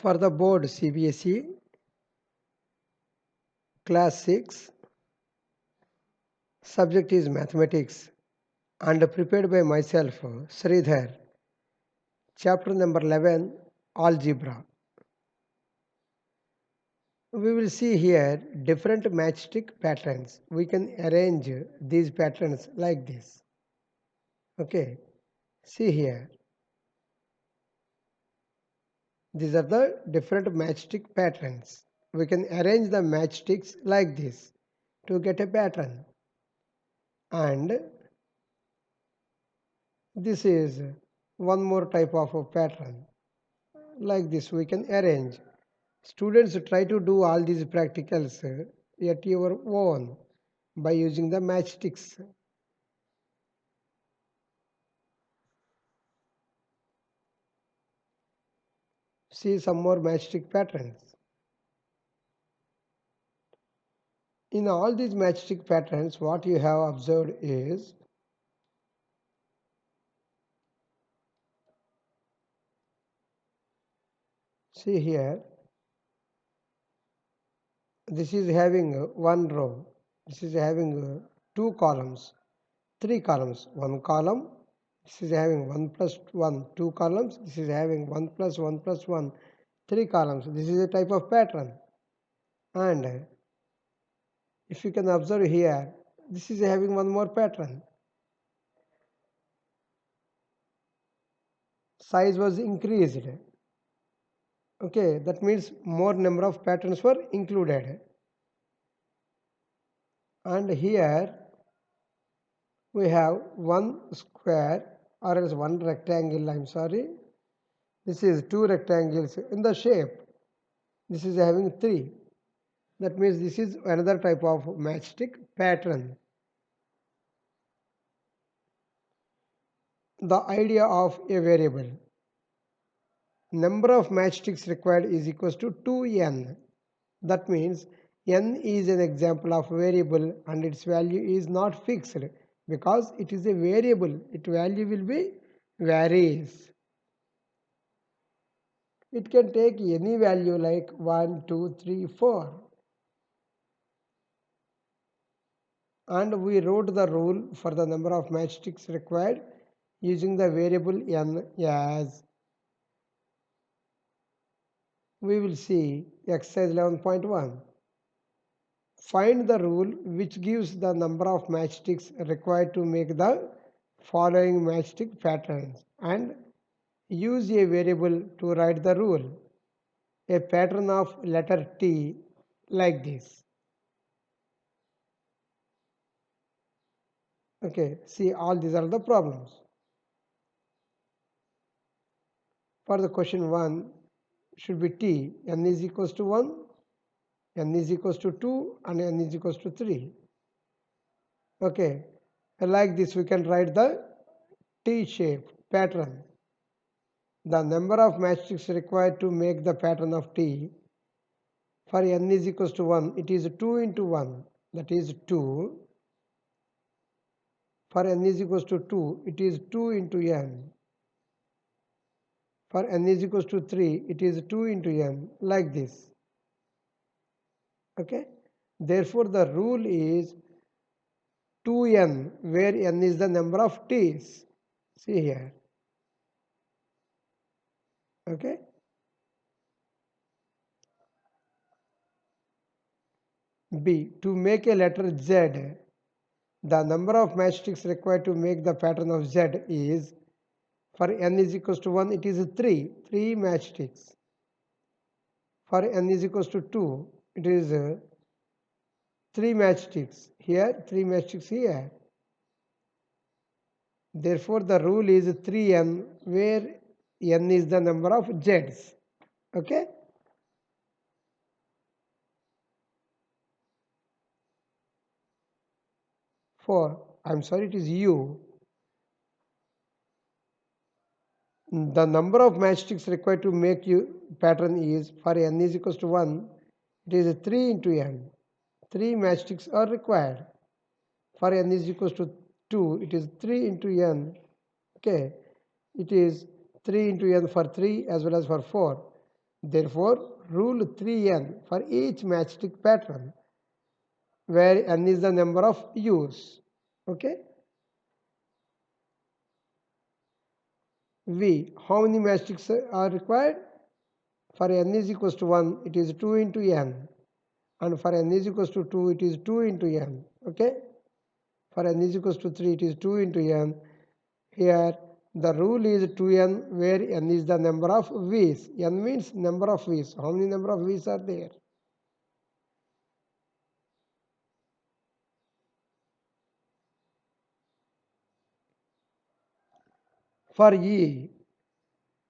For the board CBSE class 6, subject is mathematics, and prepared by myself Sridhar, chapter number 11, algebra. We will see here different matchstick patterns. We can arrange these patterns like this. Okay, see here. These are the different matchstick patterns. We can arrange the matchsticks like this to get a pattern. And this is one more type of a pattern. Like this we can arrange. Students try to do all these practicals at your own by using the matchsticks. See some more matchstick patterns. In all these matchstick patterns, what you have observed is see here, this is having one row, this is having two columns, three columns, one column, this is having 1 plus 1, two columns, this is having 1 plus 1 plus 1, three columns. This is a type of pattern. And if you can observe here, this is having one more pattern. Size was increased. Okay, that means more number of patterns were included. And here we have one square or else one rectangle, I'm sorry. This is two rectangles in the shape. This is having three. That means this is another type of matchstick pattern. The idea of a variable. Number of matchsticks required is equals to 2n. That means n is an example of variable and its value is not fixed because it is a variable. Its value will be varies. It can take any value like 1, 2, 3, 4. And we wrote the rule for the number of matchsticks required using the variable n as we will see exercise 11.1. Find the rule which gives the number of matchsticks required to make the following matchstick patterns and use a variable to write the rule. A pattern of letter T like this. Okay, see all these are the problems. For the question 1 should be T, n is equals to 1, n is equals to 2 and n is equals to 3. Okay, like this we can write the T shape pattern. The number of matchsticks required to make the pattern of T for n is equals to 1, it is 2 into 1, that is 2. For n is equals to 2, it is 2 into n. For n is equals to 3, it is 2 into n, like this. Okay. Therefore, the rule is 2n, where n is the number of t's. See here. Okay. B. To make a letter Z, the number of matchsticks required to make the pattern of Z is, for n is equals to 1, it is 3 matchsticks. For n is equals to 2, it is 3 matchsticks here, 3 matchsticks here. Therefore, the rule is 3n, where n is the number of z's. Okay. I'm sorry, it is u. The number of matchsticks required to make you pattern is, for n is equals to 1, it is 3 into n. 3 matchsticks are required. For n is equals to 2, it is 3 into n. Okay, it is 3 into n for 3 as well as for 4. Therefore, rule 3n for each matchstick pattern where n is the number of U's. Okay. V. How many matchsticks are required? For n is equals to 1, it is 2 into n. And for n is equals to 2, it is 2 into n. Okay. For n is equals to 3, it is 2 into n. Here, the rule is 2n where n is the number of V's. N means number of V's. How many number of V's are there? For E,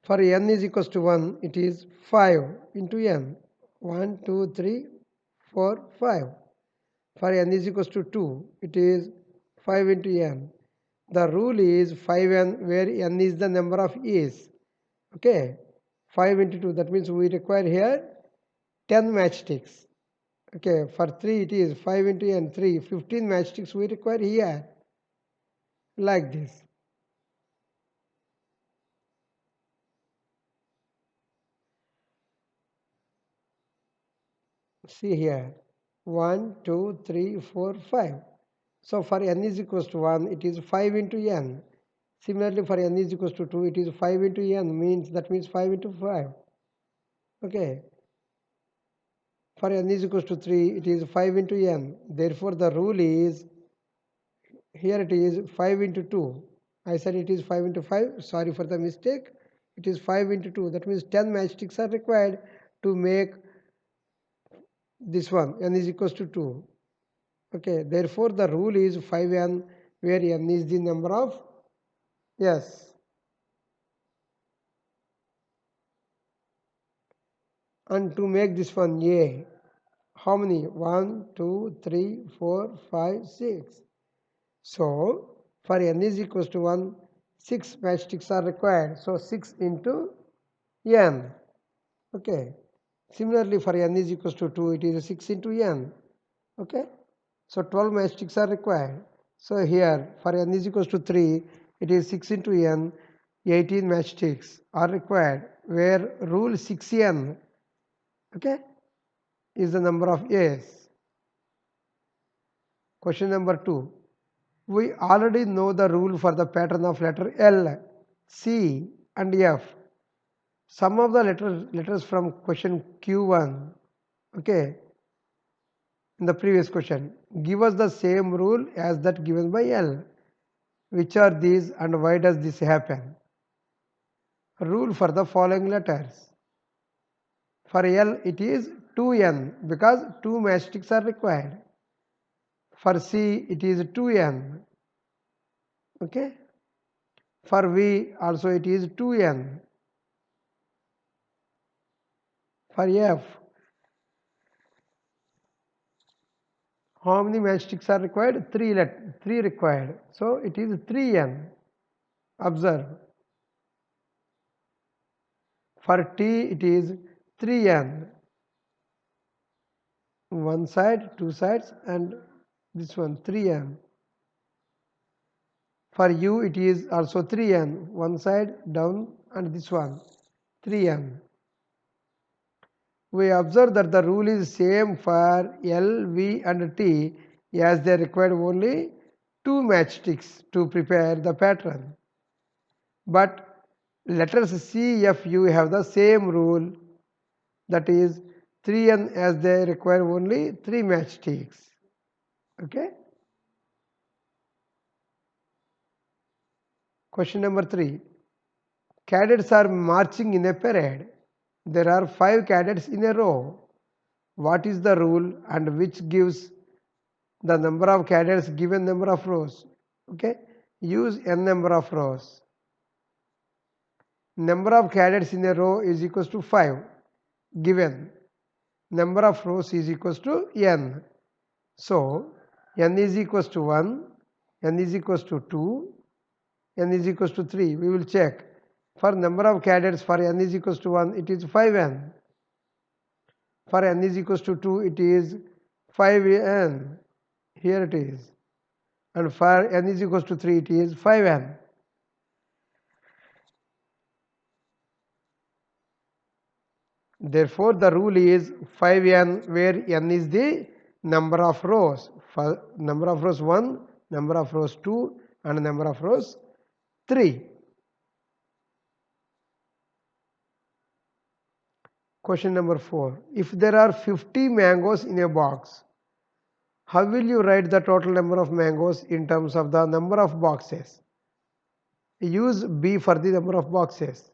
for n is equals to 1, it is 5 into n. 1, 2, 3, 4, 5. For n is equals to 2, it is 5 into n. The rule is 5n where n is the number of E's. Okay, 5 into 2, that means we require here 10 matchsticks. Okay, for 3 it is 5 into n, 3, 15 matchsticks we require here, like this. See here, 1, 2, 3, 4, 5. So for n is equals to 1, it is 5 into n. Similarly, for n is equals to 2, it is 5 into n, means that means 5 into 5. Okay. For n is equals to 3, it is 5 into n. Therefore, the rule is, here it is 5 into 2. I said it is 5 into 5. Sorry for the mistake. It is 5 into 2. That means 10 matchsticks are required to make this one. N is equals to 2. Okay. Therefore, the rule is 5n where n is the number of, yes. And to make this one A, how many? 1, 2, 3, 4, 5, 6. So, for n is equals to 1, 6 matchsticks are required. So, 6 into n. Okay. Similarly, for n is equals to 2, it is 6 into n. Okay. So, 12 matchsticks are required. So, here for n is equals to 3, it is 6 into n, 18 matchsticks are required, where rule 6n, okay, is the number of A's. Question number 2. We already know the rule for the pattern of letter L, C and F. Some of the letters from question Q1, okay, in the previous question, give us the same rule as that given by L. Which are these and why does this happen? Rule for the following letters. For L, it is 2n because 2 matchsticks are required. For C, it is 2n. Okay. For V, also it is 2n. For F, how many matchsticks are required? 3 required. So it is 3n. Observe. For T, it is 3n. One side, two sides, and this one 3n. For U, it is also 3n. One side, down, and this one 3n. We observe that the rule is same for L, V and T as they require only 2 matchsticks to prepare the pattern. But letters C, F, U have the same rule, that is 3n, as they require only 3 matchsticks. Okay. Question number 3. Cadets are marching in a parade. There are 5 cadets in a row. What is the rule and which gives the number of cadets given number of rows? Okay. Use n number of rows. Number of cadets in a row is equals to 5 given. Number of rows is equals to n. So, n is equals to 1, n is equals to 2, n is equals to 3. We will check. For number of cadets for n is equals to 1, it is 5n. For n is equals to 2, it is 5n. Here it is. And for n is equals to 3, it is 5n. Therefore, the rule is 5n, where n is the number of rows. Number of rows 1, number of rows 2, and number of rows 3. Question number 4. If there are 50 mangoes in a box, how will you write the total number of mangoes in terms of the number of boxes? Use B for the number of boxes.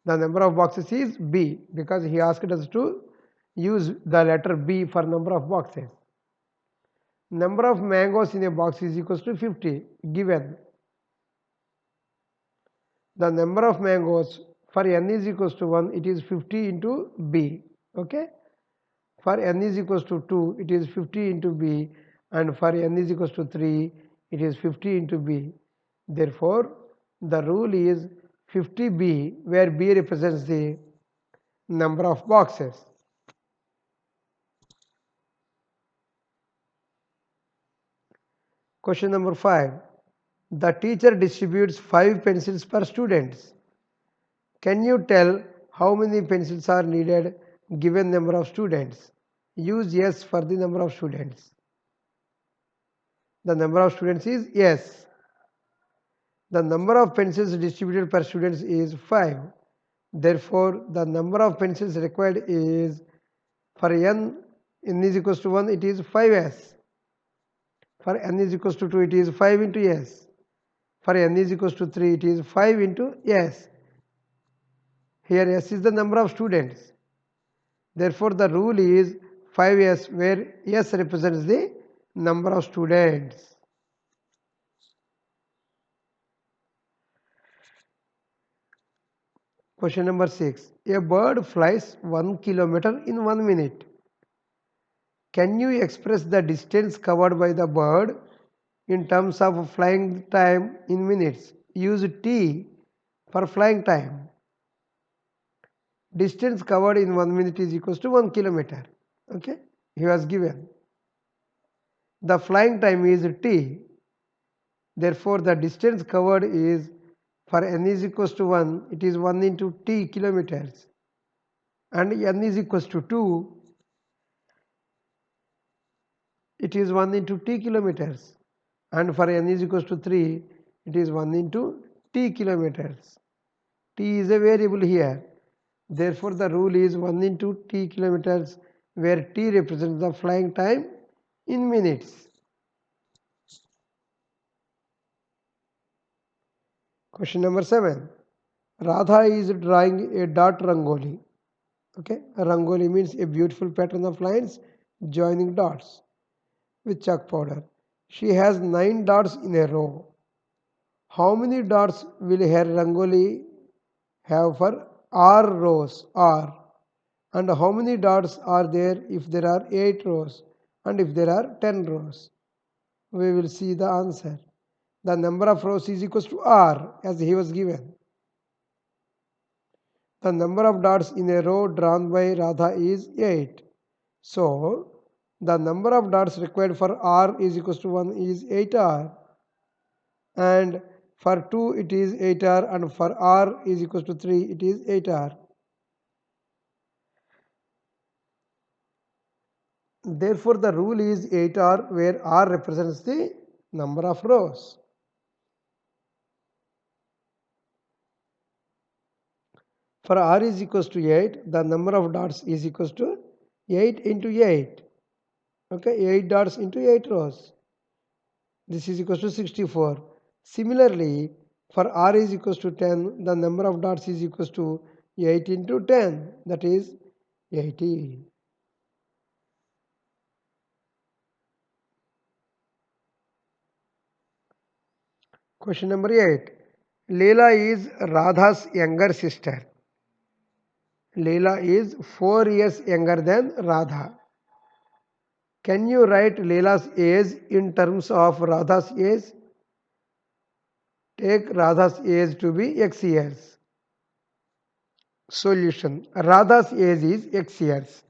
The number of boxes is B because he asked us to use the letter B for number of boxes. Number of mangoes in a box is equals to 50 given. The number of mangoes for n is equals to 1, it is 50 into B. Okay. For n is equals to 2, it is 50 into B, and for n is equals to 3, it is 50 into B. Therefore, the rule is 50B, where B represents the number of boxes. Question number 5. The teacher distributes 5 pencils per student. Can you tell how many pencils are needed given number of students? Use yes for the number of students. The number of students is yes. The number of pencils distributed per students is 5. Therefore, the number of pencils required is, for n is equals to 1, it is 5s. For n is equals to 2, it is 5 into s. For n is equals to 3, it is 5 into s. Here s is the number of students. Therefore, the rule is 5s, where s represents the number of students. Question number 6. A bird flies 1 kilometer in 1 minute. Can you express the distance covered by the bird in terms of flying time in minutes? Use t for flying time. Distance covered in 1 minute is equals to 1 kilometer. Okay, he was given. The flying time is t. Therefore, the distance covered is, for n is equals to 1, it is 1 into t kilometers, and n is equals to 2, it is 1 into t kilometers, and for n is equals to 3, it is 1 into t kilometers. T is a variable here. Therefore, the rule is 1 into t kilometers, where t represents the flying time in minutes. Question number 7. Radha is drawing a dot rangoli. Okay, a rangoli means a beautiful pattern of lines joining dots with chalk powder. She has 9 dots in a row. How many dots will her rangoli have for r rows r? And how many dots are there if there are 8 rows and if there are 10 rows? We will see the answer. The number of rows is equals to r, as he was given. The number of dots in a row drawn by Radha is 8. So, the number of dots required for r is equals to 1 is 8r, and for 2 it is 8r, and for r is equals to 3 it is 8r. Therefore, the rule is 8r, where r represents the number of rows. For r is equals to 8, the number of dots is equals to 8 into 8. Okay, 8 dots into 8 rows. This is equals to 64. Similarly, for r is equals to 10, the number of dots is equals to 8 into 10, that is 80. Question number 8. Leela is Radha's younger sister. Leela is 4 years younger than Radha. Can you write Leela's age in terms of Radha's age? Take Radha's age to be x years. Solution. Radha's age is x years.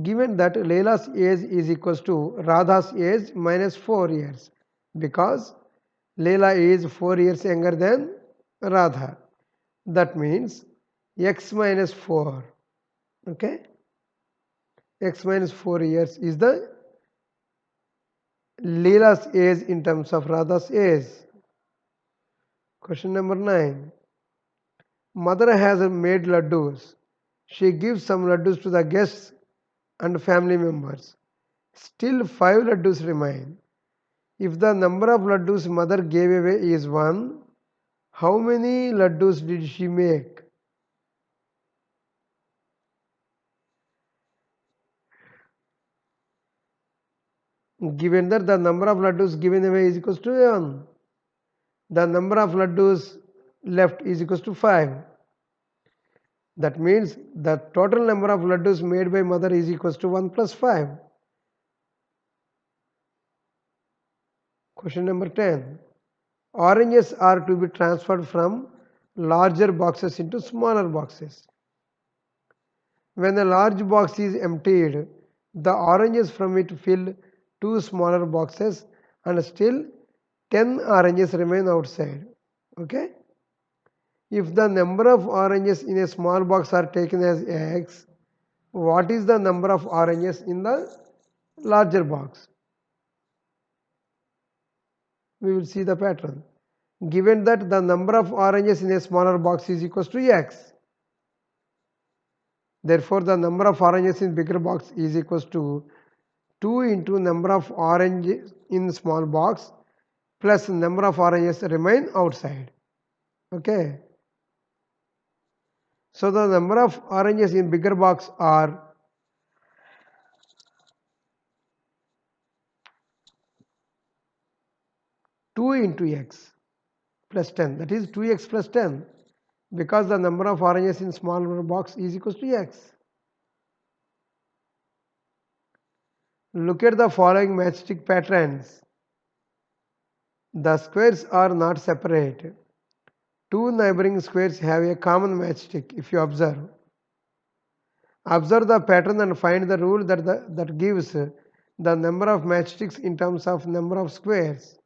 Given that Leela's age is equals to Radha's age minus 4 years, because Leela is 4 years younger than Radha. That means x minus 4. Okay, x minus 4 years is the Leela's age in terms of Radha's age. Question number 9. Mother has made laddus. She gives some laddus to the guests and family members. Still 5 laddus remain. If the number of laddus mother gave away is 1, how many laddus did she make? Given that the number of laddus given away is equals to 1, the number of laddus left is equals to 5. That means the total number of laddus made by mother is equals to 1 plus 5. Question number 10. Oranges are to be transferred from larger boxes into smaller boxes. When a large box is emptied, the oranges from it fill 2 smaller boxes and still 10 oranges remain outside. Okay? If the number of oranges in a small box are taken as x, what is the number of oranges in the larger box? We will see the pattern. Given that the number of oranges in a smaller box is equals to x, therefore the number of oranges in bigger box is equals to 2 into number of oranges in small box plus number of oranges remain outside. Okay. So the number of oranges in bigger box are 2 into x plus 10, that is 2x plus 10, because the number of oranges in smaller box is equals to x. Look at the following matchstick patterns. The squares are not separate. 2 neighboring squares have a common matchstick if you observe. Observe the pattern and find the rule that gives the number of matchsticks in terms of number of squares.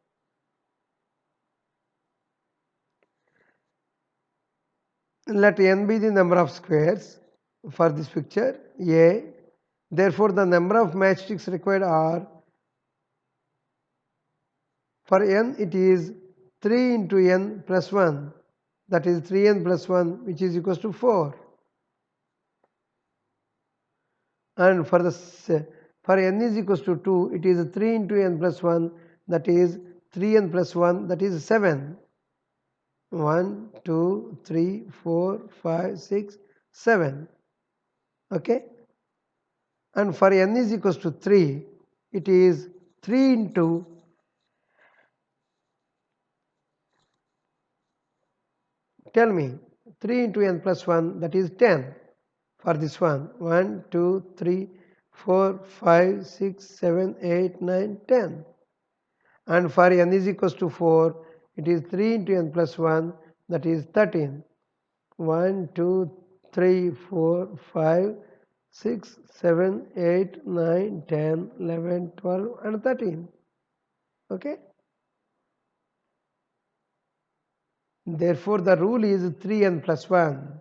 Let n be the number of squares for this picture A. Therefore, the number of matchsticks required are, for n it is 3 into n plus 1, that is 3n plus 1, which is equals to 4. And for n is equals to 2, it is 3 into n plus 1, that is 3n plus 1, that is 7. 1, 2, 3, 4, 5, 6, 7. Okay. And for n is equals to 3, it is 3 into tell me 3 into n plus 1, that is 10 for this one. 1, 2, 3, 4, 5, 6, 7, 8, 9, 10. And for n is equals to 4, it is 3 into n plus 1, that is 13. 1, 2, 3, 4, 5, 6, 7, 8, 9, 10, 11, 12 and 13. Okay. Therefore, the rule is 3n plus 1.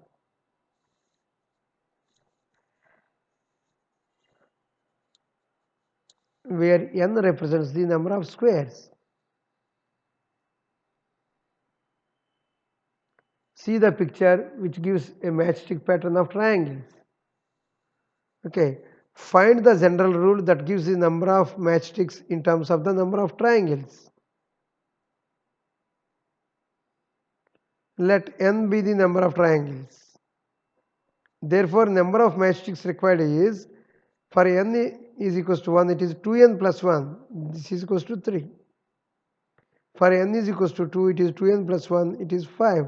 Where n represents the number of squares. See the picture which gives a matchstick pattern of triangles. Okay. Find the general rule that gives the number of matchsticks in terms of the number of triangles. Let n be the number of triangles. Therefore, number of matchsticks required is, for n is equals to 1, it is 2n plus 1. This is equals to 3. For n is equals to 2, it is 2n plus 1, it is 5.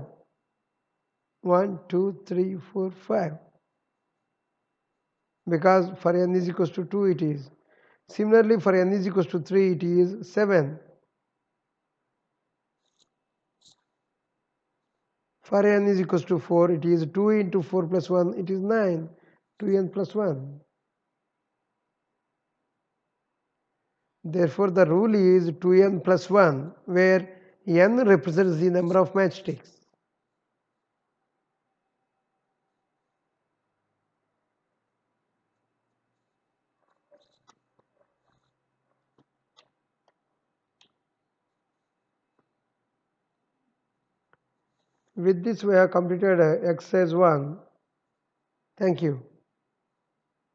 1, 2, 3, 4, 5. Because for n is equals to 2, it is. Similarly, for n is equals to 3, it is 7. For n is equals to 4, it is 2 into 4 plus 1, it is 9. 2n plus 1. Therefore, the rule is 2n plus 1, where n represents the number of matchsticks. with this we have completed exercise 1. Thank you.